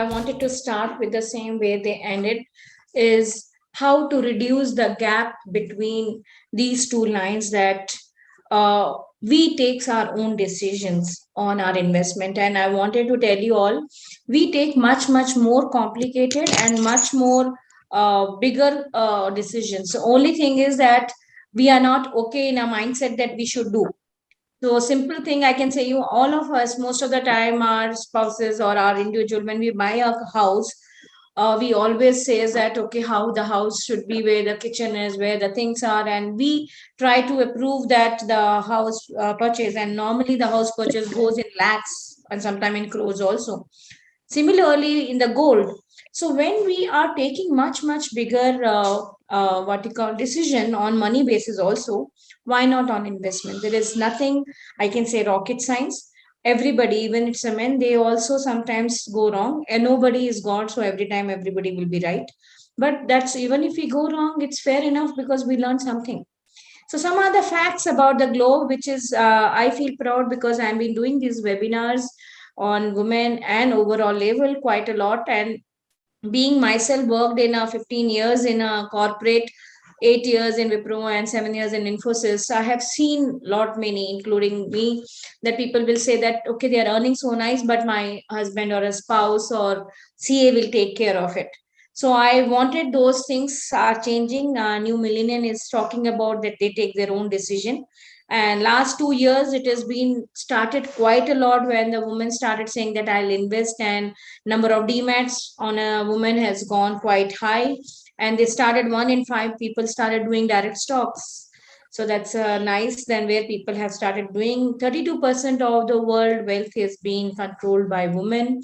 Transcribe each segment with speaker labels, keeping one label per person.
Speaker 1: I wanted to start with the same way they ended, is how to reduce the gap between these two lines, that uh, we takes our own decisions on our investment. And I wanted to tell you all, we take much more complicated and much more bigger decisions. The only thing is that we are not okay in a mindset that we should do. So simple thing I can say you, all of us, most of the time, our spouses or our individual, when we buy a house, we always says that okay, how the house should be, where the kitchen is, where the things are, and we try to approve that the house purchase. And normally the house purchase goes in lakhs and sometime in crores also. Similarly, in the gold. So when we are taking much bigger what you call decision on money basis also, why not on investment? There is nothing I can say rocket science. Everybody, even it's a men, they also sometimes go wrong, and nobody is God, so every time everybody will be right. But that's, even if we go wrong, it's fair enough because we learn something. So some are the facts about the globe, which is I feel proud because I've been doing these webinars on women and overall level quite a lot. And being myself worked in a 15 years in a corporate, 8 years in Wipro and 7 years in Infosys, I have seen lot many, including me, that people will say that okay, they are earning so nice, but my husband or a spouse or CA will take care of it. So I wanted those things are changing. New millennium is talking about that they take their own decision. And last 2 years, it has been started quite a lot when the woman started saying that I'll invest, and number of demats on a woman has gone quite high. And they started, 1 in 5 people started doing direct stocks. So that's nice. Then where people have started doing, 32% of the world wealth is being controlled by women.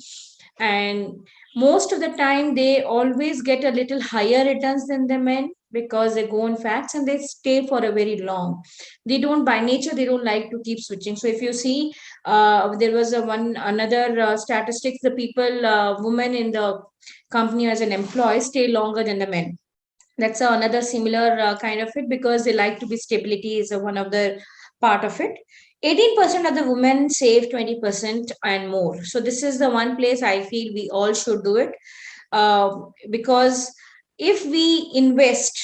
Speaker 1: And most of the time they always get a little higher returns than the men, because they go on facts and they stay for a very long. They don't, by nature they don't like to keep switching. So if you see, there was a one another statistics, the people, women in the company as an employee stay longer than the men. That's another similar kind of it, because they like to be, stability is one of the part of it. 18% of the women save 20% and more. So this is the one place I feel we all should do it. Because if we invest,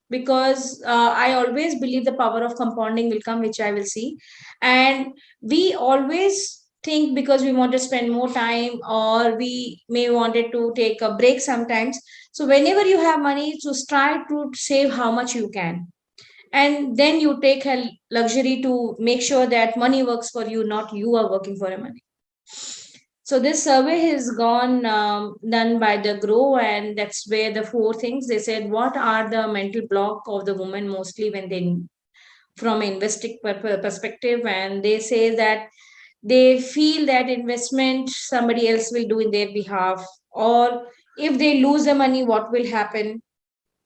Speaker 1: because I always believe the power of compounding will come, which I will see. And we always think because we want to spend more time, or we may wanted to take a break sometimes. So whenever you have money, just try to save how much you can, and then you take a luxury to make sure that money works for you, not you are working for a money. So this survey has gone done by the Grow, and that's where the 4 things they said. What are the mental block of the woman mostly when they, from an investing perspective, and they say that they feel that investment somebody else will do in their behalf, or if they lose the money, what will happen,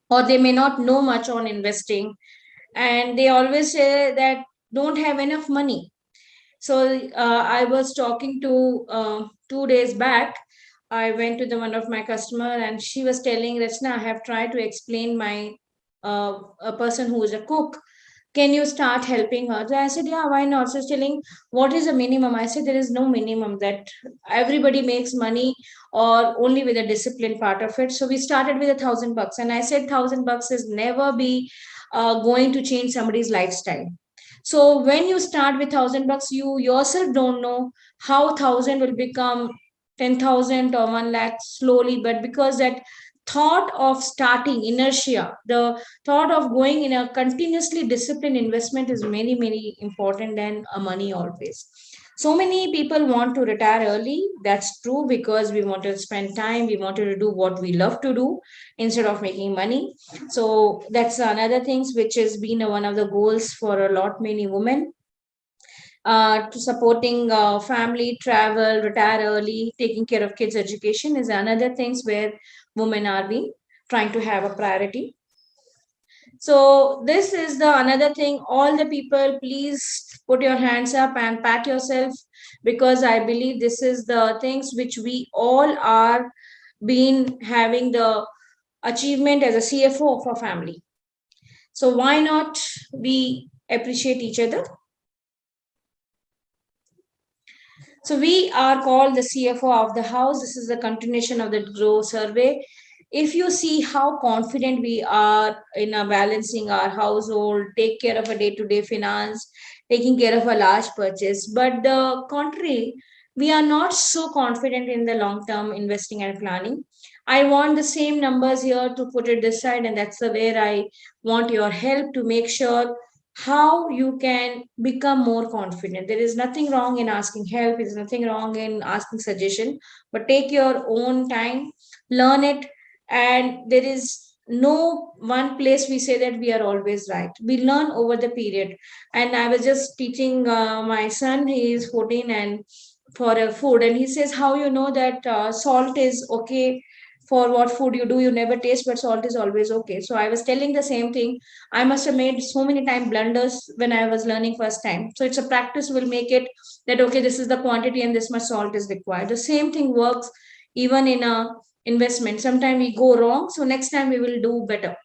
Speaker 1: or they may not know much on investing, and they always say that don't have enough money. So I was talking to 2 days back. I went to the one of my customer, and she was telling, Rachna, I have tried to explain my a person who is a cook. Can you start helping her? So I said, yeah, why not? She's telling, what is the minimum? I said, there is no minimum, that everybody makes money or only with a discipline part of it. So we started with $1,000. And I said, $1,000 is never be going to change somebody's lifestyle. So when you start with $1,000, you yourself don't know how thousand will become 10,000 or 1 lakh slowly. But because that thought of starting, inertia, the thought of going in a continuously disciplined investment is many important than a money always. So many people want to retire early. That's true, because we want to spend time, we wanted to do what we love to do instead of making money. So that's another things which has been one of the goals for a lot many women. To supporting family, travel, retire early, taking care of kids education is another things where women are being trying to have a priority. So this is the another thing, all the people, please put your hands up and pat yourself, because I believe this is the things which we all are been having the achievement as a CFO of a family. So why not we appreciate each other? So we are called the CFO of the house. This is the continuation of the Grow survey. If you see how confident we are in balancing our household, take care of a day-to-day finance, taking care of a large purchase, but the contrary, we are not so confident in the long-term investing and planning. I want the same numbers here to put it this side, and that's the where I want your help to make sure how you can become more confident. There is nothing wrong in asking help, there's nothing wrong in asking suggestion, but take your own time, learn it, and there is no one place we say that we are always right. We learn over the period. And I was just teaching my son, he is 14, and for a food, and he says, how you know that salt is okay for what food you do, you never taste, but salt is always okay. So I was telling the same thing. I must have made so many time blunders when I was learning first time. So it's a practice will make it that okay, this is the quantity and this much salt is required. The same thing works even in a investment. Sometimes we go wrong, so next time we will do better.